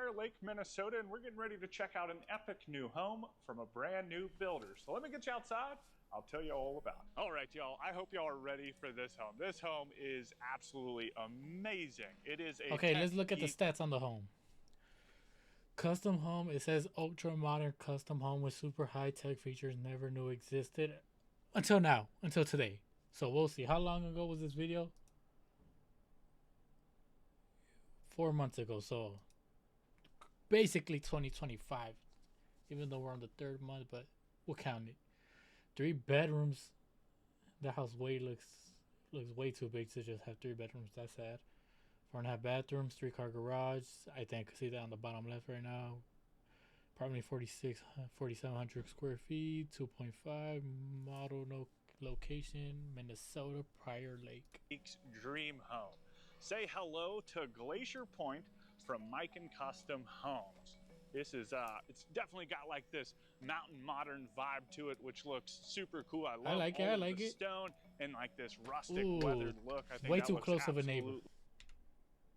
Prior Lake, Minnesota, and we're getting ready to check out an epic new home from a brand new builder. So let me get you outside. I'll tell you all about it. All right, y'all, I hope y'all are ready for this home. This home is absolutely amazing. It is a Okay, let's look at the stats on the home. Custom home, it says ultra modern custom home with super high tech features never knew existed until now, until today. So we'll see. How long ago was this video? 4 months ago. So basically 2025, even though we're on the third month, but we'll count it. 3 bedrooms. The house looks way too big to just have 3 bedrooms. That's sad. 4.5 bathrooms, 3 car garage. I think I can see that on the bottom left right now. Probably 4,700 square feet, 2.5 model, no location, Minnesota, Prior Lake. Dream home. Say hello to Glacier Point from Mike and Custom Homes. This is it's definitely got like this mountain modern vibe to it, which looks super cool. I like it. Stone and like this rustic weathered look. I think way that too looks close of a neighbor.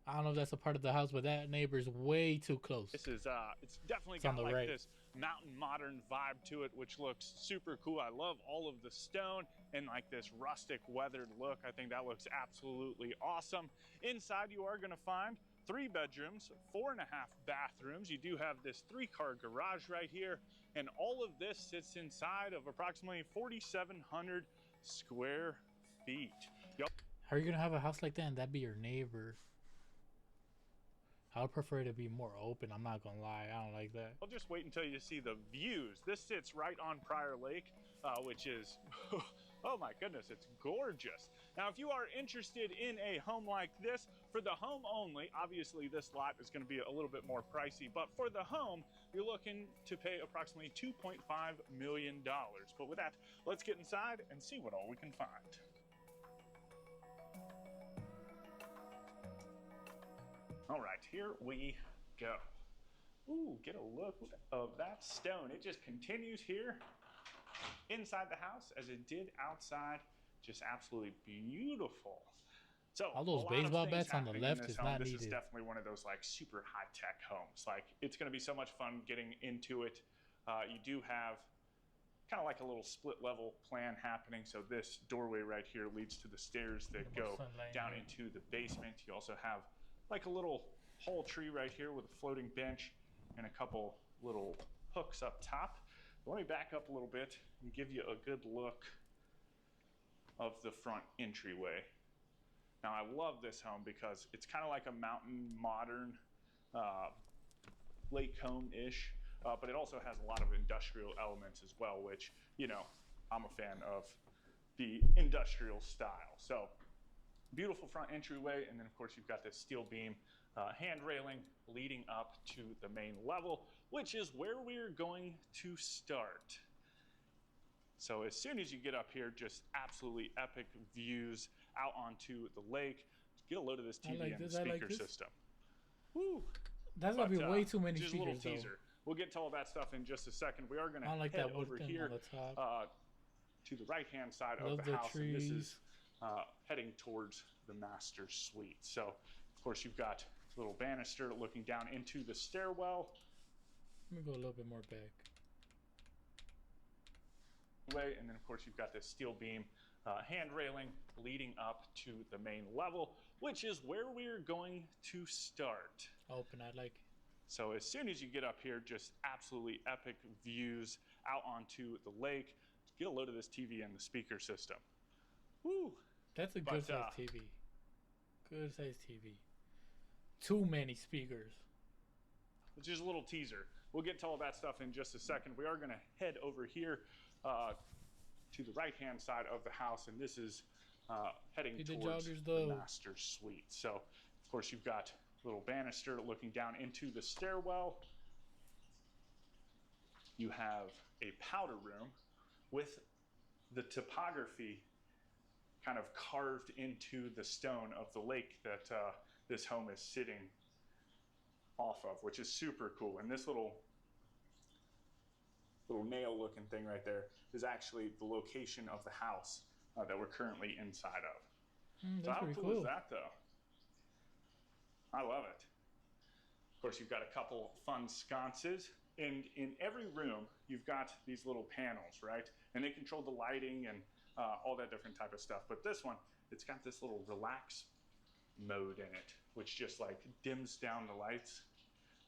I don't know if that's a part of the house, but that neighbor's way too close. This is it's definitely got like this mountain modern vibe to it, which looks super cool. I love all of the stone and like this rustic weathered look. I think that looks absolutely awesome. Inside you are gonna find 3 bedrooms, 4.5 bathrooms. You do have this 3-car garage right here, and all of this sits inside of approximately 4,700 square feet. How are you gonna have a house like that and that be your neighbor? I would prefer it to be more open. I'm not gonna lie, I don't like that. I'll just wait until you see the views. This sits right on Prior Lake, which is, oh my goodness, it's gorgeous. Now, if you are interested in a home like this, for the home only, obviously this lot is gonna be a little bit more pricey, but for the home, you're looking to pay approximately $2.5 million. But with that, let's get inside and see what all we can find. All right, here we go. Ooh, get a look of that stone. It just continues here inside the house as it did outside. Just absolutely beautiful. So all those baseball bats on the left is not needed. This is definitely one of those like super high-tech homes. Like it's gonna be so much fun getting into it. You do have kind of like a little split level plan happening. So this doorway right here leads to the stairs that go down into the basement. You also have like a little hall tree right here with a floating bench and a couple little hooks up top. Let me back up a little bit and give you a good look of the front entryway. Now I love this home because it's kind of like a mountain modern lake home-ish, but it also has a lot of industrial elements as well, which, you know, I'm a fan of the industrial style. So beautiful front entryway, and then of course you've got this steel beam hand railing leading up to the main level, which is where we're going to start. So as soon as you get up here, just absolutely epic views out onto the lake. Get a load of this TV and the speaker system. Woo! That's gonna be way too many speakers. Just a little teaser. We'll get to all that stuff in just a second. We are going to head over here to the right-hand side of the house. And this is heading towards the master suite. So, of course, you've got a little banister looking down into the stairwell. Let me go a little bit more back. And then, of course, you've got this steel beam hand railing leading up to the main level, which is where we're going to start. Open, I like it. So as soon as you get up here, just absolutely epic views out onto the lake. Get a load of this TV and the speaker system. Woo! That's a good size TV. Good size TV. Too many speakers. It's just a little teaser. We'll get to all that stuff in just a second. We are going to head over here to the right-hand side of the house, and this is heading towards the master suite. So, of course, you've got a little banister looking down into the stairwell. You have a powder room with the topography kind of carved into the stone of the lake that this home is sitting off of, which is super cool. And this little nail looking thing right there is actually the location of the house that we're currently inside of. So how cool is that though? I love it. course, you've got a couple fun sconces. And in every room, you've got these little panels, right? And they control the lighting and all that different type of stuff. But this one, it's got this little relax mode in it, which just like dims down the lights,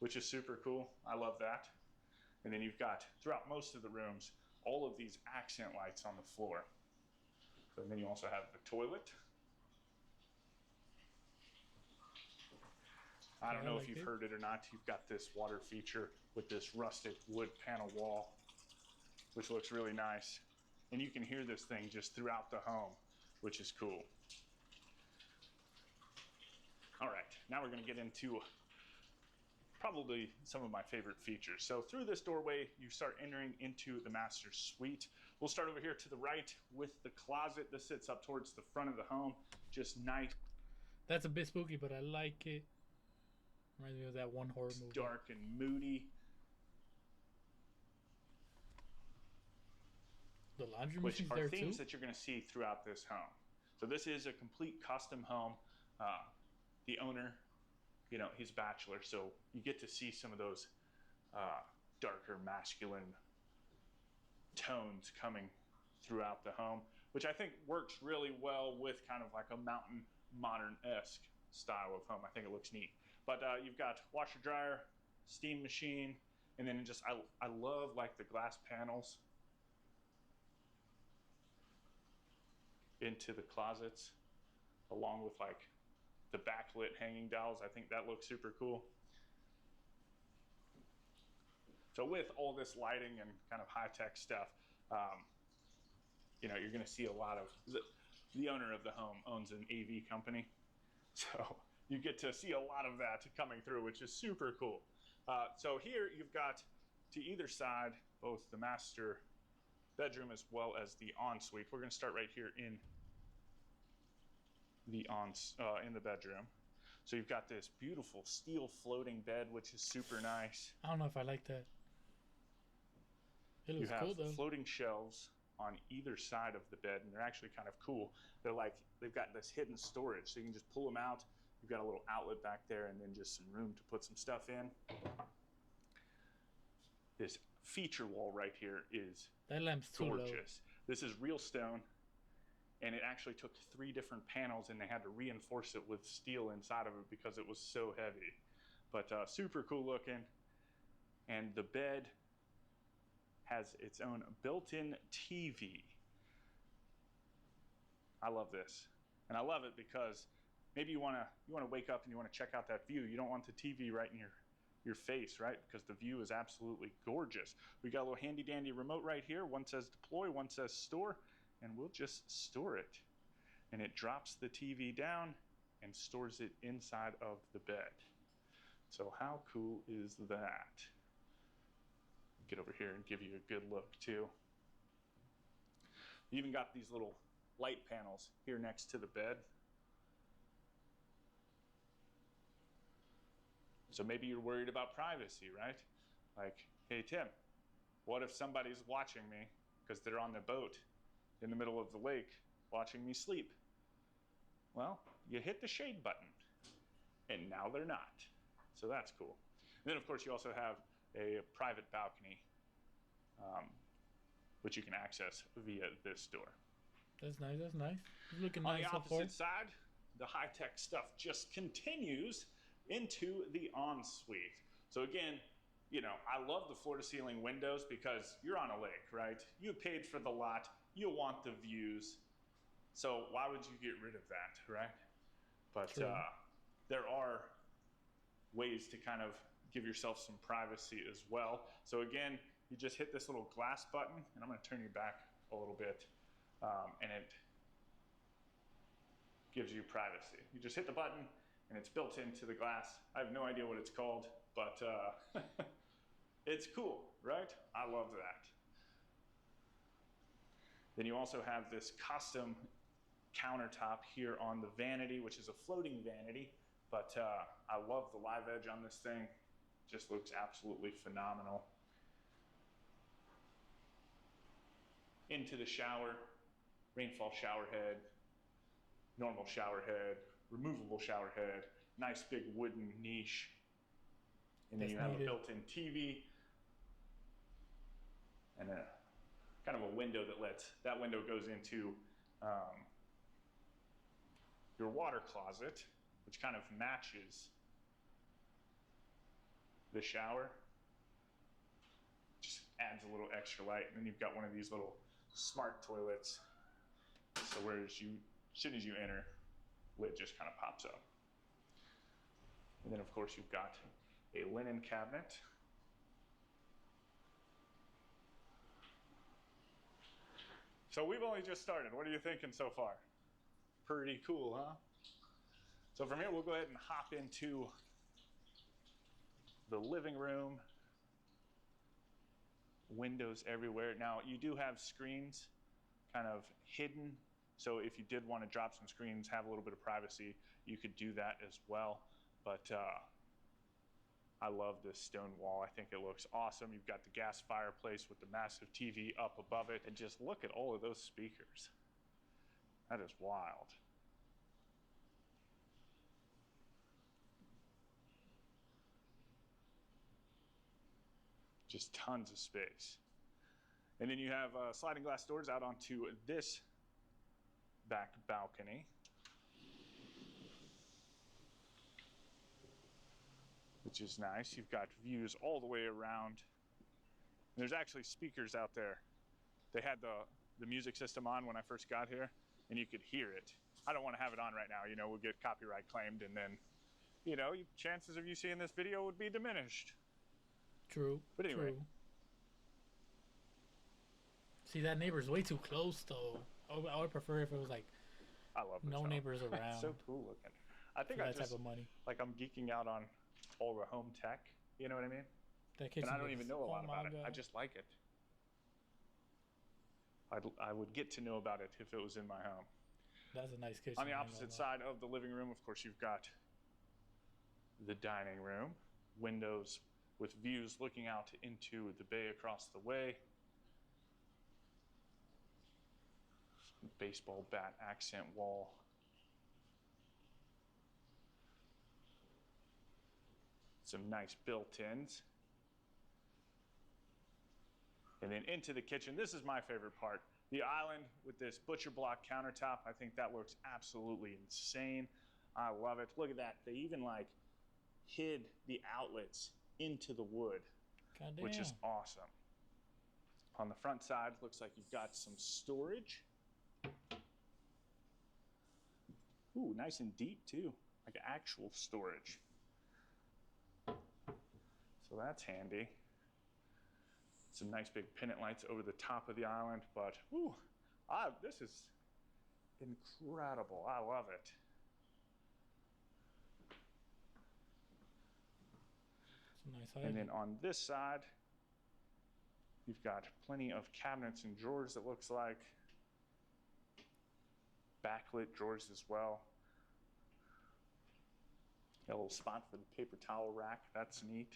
which is super cool. I love that. And then you've got, throughout most of the rooms, all of these accent lights on the floor. And then you also have the toilet. I don't know if you've heard it or not. You've got this water feature with this rustic wood panel wall, which looks really nice. And you can hear this thing just throughout the home, which is cool. All right, now we're gonna get into probably some of my favorite features. So through this doorway, you start entering into the master suite. We'll start over here to the right with the closet. This sits up towards the front of the home. Just nice. That's a bit spooky, but I like it. Reminds me of that one horror movie. Dark and moody. The laundry which machine's are there themes too? that you're going to see throughout this home. So this is a complete custom home. The owner, you know, he's a bachelor, so you get to see some of those darker masculine tones coming throughout the home, which I think works really well with kind of like a mountain modern-esque style of home. I think it looks neat. But you've got washer dryer, steam machine, and then just I love like the glass panels into the closets, along with like the backlit hanging dowels. I think that looks super cool. So with all this lighting and kind of high-tech stuff, you know, you're going to see a lot of the owner of the home owns an AV company, so you get to see a lot of that coming through, which is super cool. So here you've got to either side both the master bedroom as well as the ensuite. We're going to start right here in the bedroom. So you've got this beautiful steel floating bed, which is super nice. I don't know if I like that. It looks You have cool though. floating shelves on either side of the bed, and they're actually kind of cool. They're like, they've got this hidden storage, so you can just pull them out. You've got a little outlet back there, and then just some room to put some stuff in. This feature wall right here is That lamp's too low. gorgeous. This is real stone, and it actually took 3 different panels, and they had to reinforce it with steel inside of it because it was so heavy. But super cool looking. And the bed has its own built-in TV. I love this, and I love it because maybe you want to wake up and you want to check out that view. You don't want the TV right in your face, right? Because the view is absolutely gorgeous. We got a little handy dandy remote right here. One says deploy, one says store, and we'll just store it. And it drops the TV down and stores it inside of the bed. So how cool is that? Get over here and give you a good look too. You even got these little light panels here next to the bed. So maybe you're worried about privacy, right? Like, hey Tim, what if somebody's watching me because they're on their boat in the middle of the lake watching me sleep? Well, you hit the shade button and now they're not. So that's cool. And then of course you also have a private balcony, which you can access via this door. That's nice, that's nice. It's looking On nice the so far. opposite side, the high-tech stuff just continues into the ensuite. So again, you know, I love the floor-to-ceiling windows because you're on a lake, right? You paid for the lot, you want the views, so why would you get rid of that, right? But there are ways to kind of give yourself some privacy as well. So again, you just hit this little glass button, and I'm going to turn you back a little bit, and it gives you privacy. You just hit the button, and it's built into the glass. I have no idea what it's called, but it's cool, right? I love that. Then you also have this custom countertop here on the vanity, which is a floating vanity, but I love the live edge on this thing. Just looks absolutely phenomenal. Into the shower, rainfall shower head, normal shower head, removable shower head, nice big wooden niche. And then That's you have needed. a built-in TV and a kind of a window that window goes into your water closet, which kind of matches the shower. Just adds a little extra light. And then you've got one of these little smart toilets. So as soon as you enter, lid just kind of pops up. And then of course you've got a linen cabinet. So we've only just started. What are you thinking so far? Pretty cool, huh? So from here, we'll go ahead and hop into the living room. Windows everywhere. Now, you do have screens kind of hidden. So if you did want to drop some screens, have a little bit of privacy, you could do that as well. But I love this stone wall. I think it looks awesome. You've got the gas fireplace with the massive TV up above it. And just look at all of those speakers. That is wild. Just tons of space. And then you have sliding glass doors out onto this back balcony, which is nice. You've got views all the way around. And there's actually speakers out there. They had the music system on when I first got here, and you could hear it. I don't want to have it on right now. You know, we'll get copyright claimed, and then, you know, chances of you seeing this video would be diminished. True. But anyway. True. See, that neighbor's way too close, though. I would prefer if it was like I love this no home. neighbors around. It's so cool looking. I think for I that just type of money. like I'm geeking out on all the home tech. You know what I mean? That kitchen And I don't looks- even know a lot oh my about it. I God. just like it. I would get to know about it if it was in my home. That's a nice kitchen. On the I ain't opposite gonna lie. side of the living room, of course, you've got the dining room, windows with views looking out into the bay across the way. Baseball bat accent wall. Some nice built-ins. And then into the kitchen. This is my favorite part. The island with this butcher block countertop. I think that looks absolutely insane. I love it. Look at that. They even like hid the outlets into the wood, Goddamn. which is awesome. On the front side, looks like you've got some storage. Ooh, nice and deep too, like actual storage. So that's handy. Some nice big pennant lights over the top of the island, but ooh, this is incredible. I love it. It's a nice And height. then on this side, you've got plenty of cabinets and drawers, it looks like. Backlit drawers as well. Got a little spot for the paper towel rack. That's neat.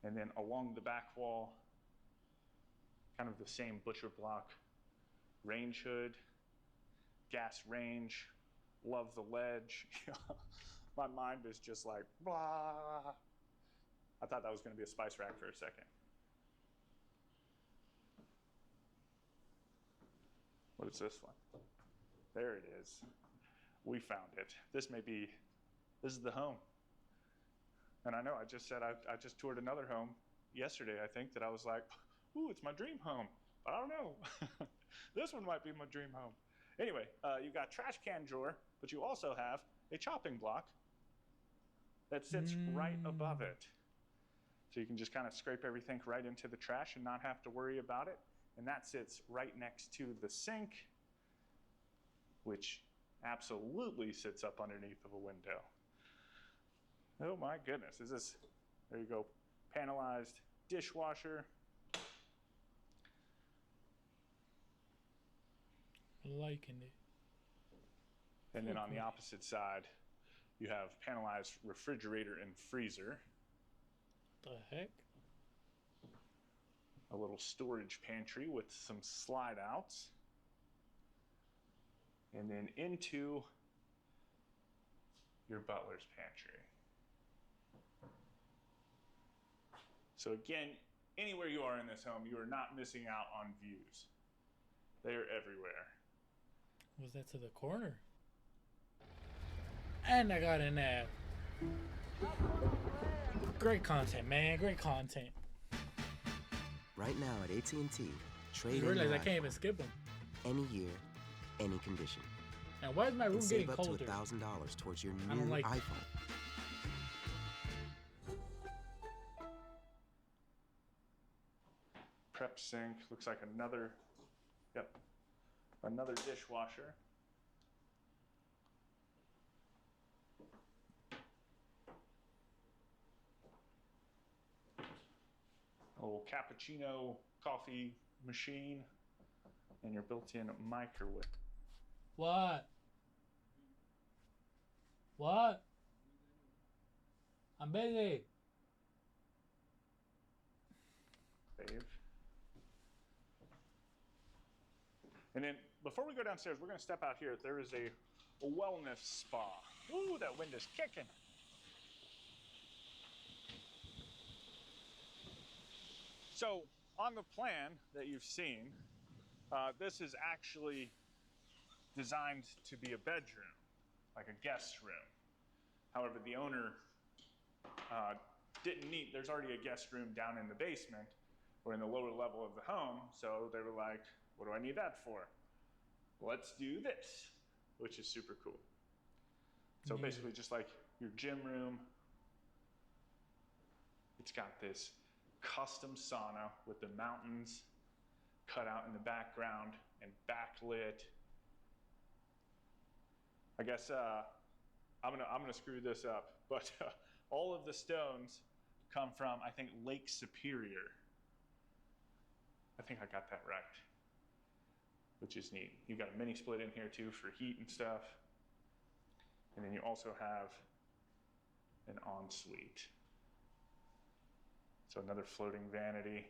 And then along the back wall, kind of the same butcher block range hood, gas range. Love the ledge. My mind is just like, blah. I thought that was going to be a spice rack for a second. What is this one? There it is. We found it. This is the home. And I know I just said I just toured another home yesterday, I think, that I was like, ooh, it's my dream home. But I don't know. This one might be my dream home. Anyway, you've got trash can drawer, but you also have a chopping block that sits right above it. So you can just kind of scrape everything right into the trash and not have to worry about it. And that sits right next to the sink, which absolutely sits up underneath of a window. Oh my goodness, there you go, panelized dishwasher. Liking it. And then on the opposite side, you have panelized refrigerator and freezer. The heck? A little storage pantry with some slide outs. And then into your butler's pantry. So again, anywhere you are in this home, you are not missing out on views. They are everywhere. Was that to the corner? And I got an ad. Great content, man. Great content. Right now at AT&T, trade I in realize your I can't even iPhone. skip them. Any year, any condition. And why is my room And getting save up colder? to $1,000 towards your I don't new like it. iPhone. Prep sink, looks like another dishwasher. A little cappuccino coffee machine and your built-in microwave. What? What? I'm busy. Save. And then before we go downstairs, we're going to step out here. There is a wellness spa. Ooh, that wind is kicking. So on the plan that you've seen, this is actually designed to be a bedroom, like a guest room. However, the owner didn't need, there's already a guest room down in the basement or in the lower level of the home, so they were like, what do I need that for? Let's do this, which is super cool. So basically just like your gym room, it's got this custom sauna with the mountains cut out in the background and backlit. I guess I'm gonna screw this up, but all of the stones come from, I think, Lake Superior. I think I got that right, which is neat. You've got a mini split in here too for heat and stuff. And then you also have an ensuite. So another floating vanity.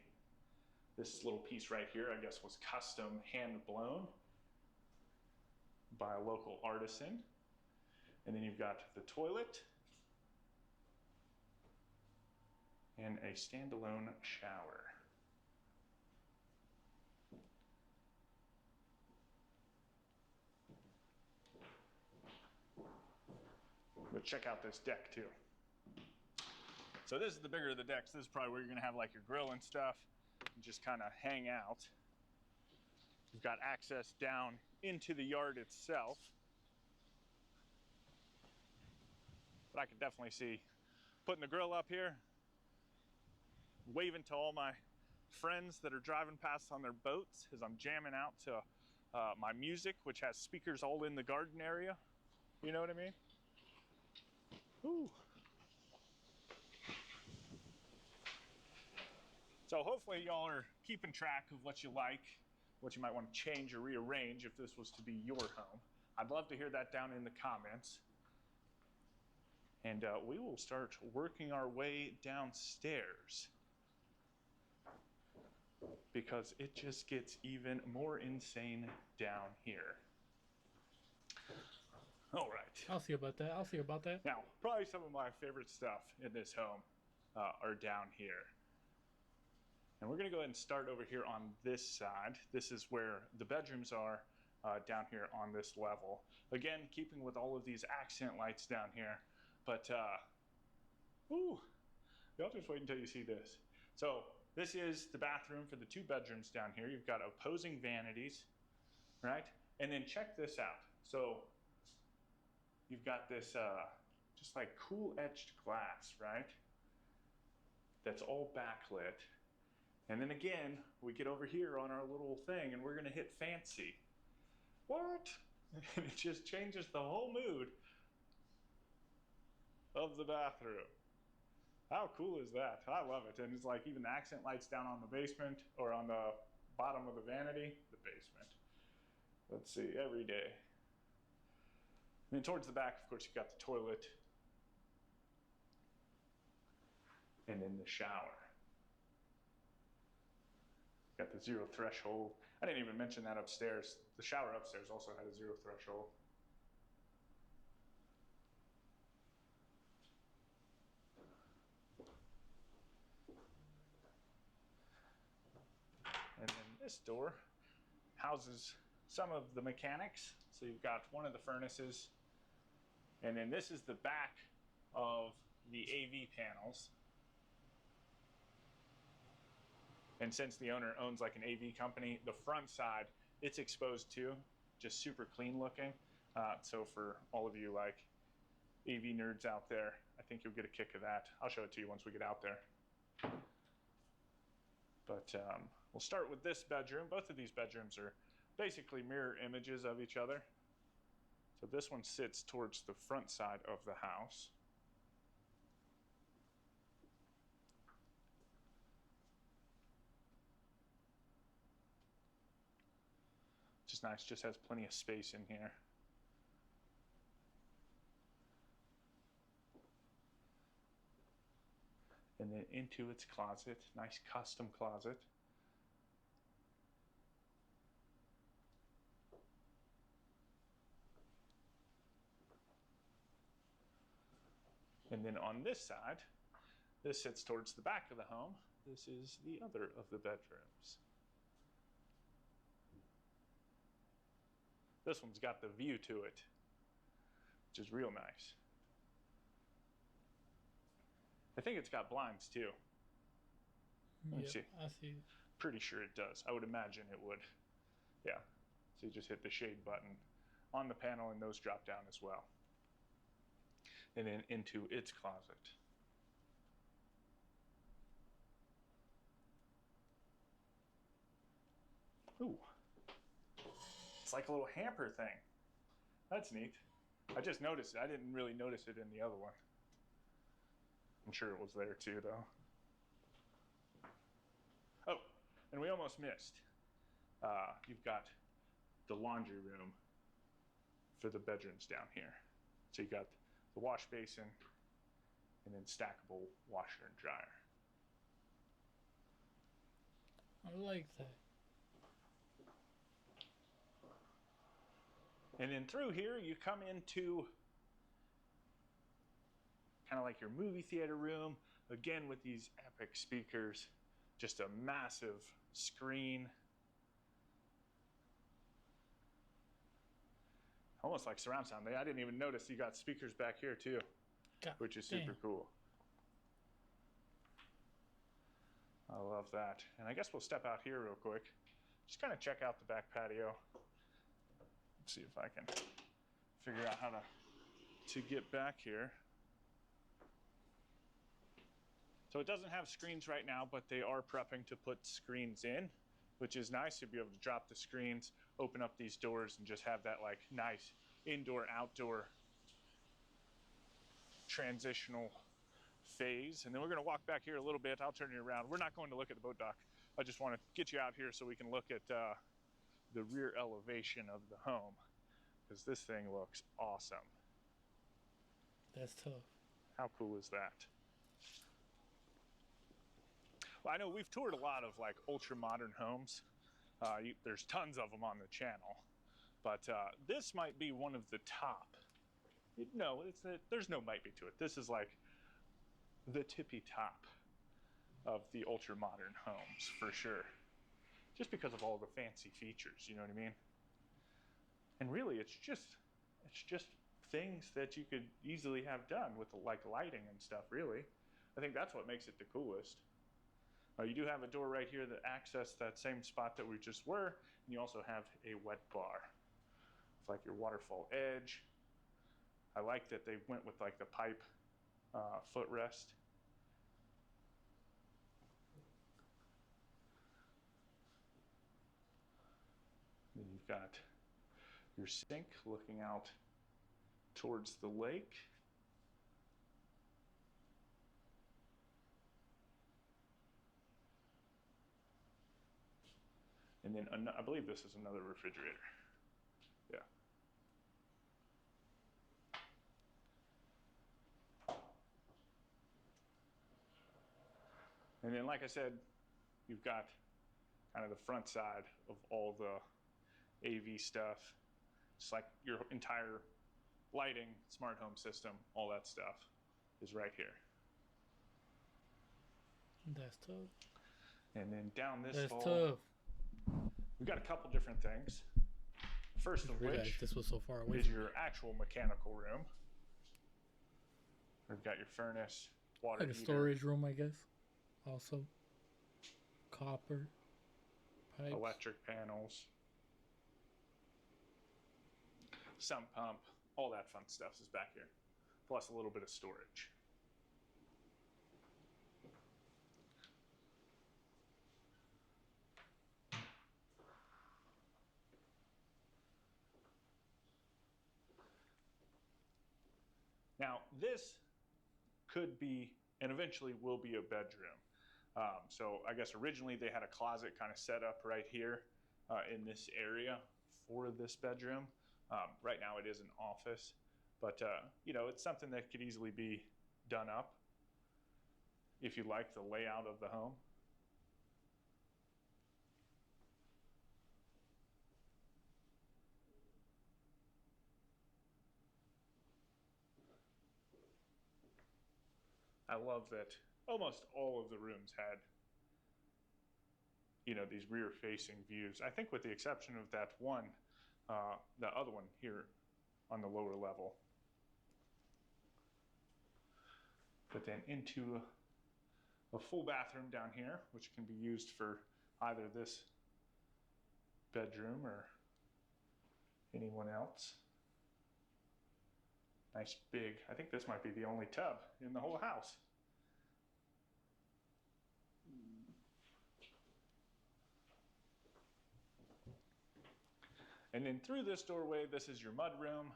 This little piece right here, I guess, was custom hand blown by a local artisan. And then you've got the toilet and a standalone shower. But check out this deck too. So this is the bigger of the decks. This is probably where you're gonna have like your grill and stuff and just kind of hang out. You've got access down into the yard itself. But I could definitely see putting the grill up here, waving to all my friends that are driving past on their boats as I'm jamming out to my music, which has speakers all in the garden area. You know what I mean? Ooh. So hopefully y'all are keeping track of what you like, what you might want to change or rearrange if this was to be your home. I'd love to hear that down in the comments. And we will start working our way downstairs because it just gets even more insane down here. All right. I'll see about that. I'll see about that. Now, probably some of my favorite stuff in this home are down here. And we're gonna go ahead and start over here on this side. This is where the bedrooms are down here on this level. Again, keeping with all of these accent lights down here. But, ooh, y'all just wait until you see this. So this is the bathroom for the two bedrooms down here. You've got opposing vanities, right? And then check this out. So you've got this just like cool etched glass, right? That's all backlit. And then again, we get over here on our little thing and we're gonna hit fancy. What? And it just changes the whole mood of the bathroom. How cool is that? I love it. And it's like even the accent lights down on the basement or on the bottom of the vanity, the basement. Let's see, every day. And then towards the back, of course, you've got the toilet and then the shower. Got the zero threshold. I didn't even mention that upstairs. The shower upstairs also had a zero threshold. this door houses some of the mechanics. So you've got one of the furnaces, and then this is the back of the AV panels. And since the owner owns like an AV company, the front side, it's exposed too, just super clean looking. So for all of you like AV nerds out there, I think you'll get a kick of that. I'll show it to you once we get out there. But we'll start with this bedroom. Both of these bedrooms are basically mirror images of each other. So this one sits towards the front side of the house. Which is nice, just has plenty of space in here. And then into its closet, nice custom closet. And then on this side, this sits towards the back of the home. This is the other of the bedrooms. This one's got the view to it, which is real nice. I think it's got blinds too. Let me see. I see. Pretty sure it does. I would imagine it would. Yeah. So you just hit the shade button on the panel and those drop down as well. And then into its closet. Ooh. It's like a little hamper thing. That's neat. I just noticed it. I didn't really notice it in the other one. I'm sure it was there too, though. Oh, and we almost missed. You've got the laundry room for the bedrooms down here. So you got the wash basin and then stackable washer and dryer. I like that. And then through here, you come into kind of like your movie theater room, again with these epic speakers, just a massive screen. Almost like surround sound. I didn't even notice you got speakers back here too, God which is super damn. cool. I love that. And I guess we'll step out here real quick. Just kind of check out the back patio. Let's see if I can figure out how to get back here. So it doesn't have screens right now, but they are prepping to put screens in, which is nice to be able to drop the screens, open up these doors, and just have that like nice indoor-outdoor transitional phase. And then we're gonna walk back here a little bit. I'll turn you around. We're not going to look at the boat dock. I just wanna get you out here so we can look at the rear elevation of the home, because this thing looks awesome. That's tough. How cool is that? Well, I know we've toured a lot of like ultra modern homes. There's tons of them on the channel, but this might be one of the top. No, there's no might be to it. This is like the tippy top of the ultra modern homes for sure. Just because of all the fancy features, you know what I mean? And really, it's just things that you could easily have done with like lighting and stuff, really. I think that's what makes it the coolest. You do have a door right here that access that same spot that we just were, and you also have a wet bar. It's like your waterfall edge. I like that they went with like the pipe footrest. Then you've got your sink looking out towards the lake. And then I believe this is another refrigerator. Yeah. And then, like I said, you've got kind of the front side of all the AV stuff. Just like your entire lighting, smart home system, all that stuff is right here. That's tough. And then down this That's hall, tough. we've got a couple different things. First of Realized which this was so far away. is your actual mechanical room. We've got your furnace, water Like a heater, storage room, I guess. Also, copper pipes. electric panels, sump pump, all that fun stuff is back here, plus a little bit of storage. Now, this could be, and eventually will be, a bedroom. So I guess originally they had a closet kind of set up right here in this area for this bedroom. Right now it is an office, but you know, it's something that could easily be done up if you like the layout of the home. I love that almost all of the rooms had, you know, these rear facing views. I think with the exception of that one, the other one here on the lower level. But then into a full bathroom down here, which can be used for either this bedroom or anyone else. Nice big, I think this might be the only tub in the whole house. And then through this doorway, this is your mud room.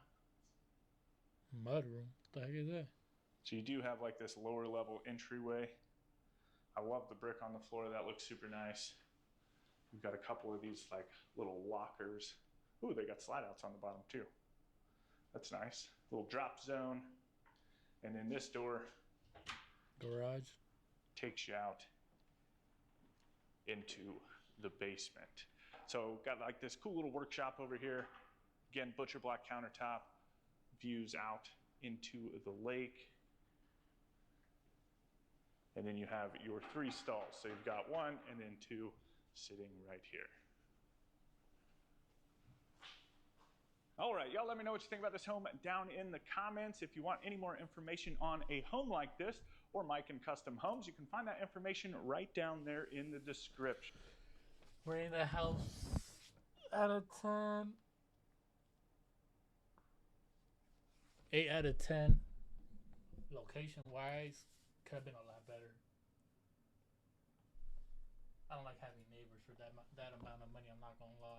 Mud room? What the heck is that? So you do have like this lower level entryway. I love the brick on the floor, that looks super nice. You've got a couple of these like little lockers. Ooh, they got slide outs on the bottom too. That's nice. Little drop zone. And then this door Garage. takes you out into the basement. So got like this cool little workshop over here. Again, butcher block countertop, views out into the lake. And then you have your 3 stalls. So you've got 1 and then 2 sitting right here. All right, y'all let me know what you think about this home down in the comments. If you want any more information on a home like this or Mike and Custom Homes, you can find that information right down there in the description. Rating the house out of 10. 8 out of 10. Location wise, could have been a lot better. I don't like having neighbors for that amount of money, I'm not gonna lie.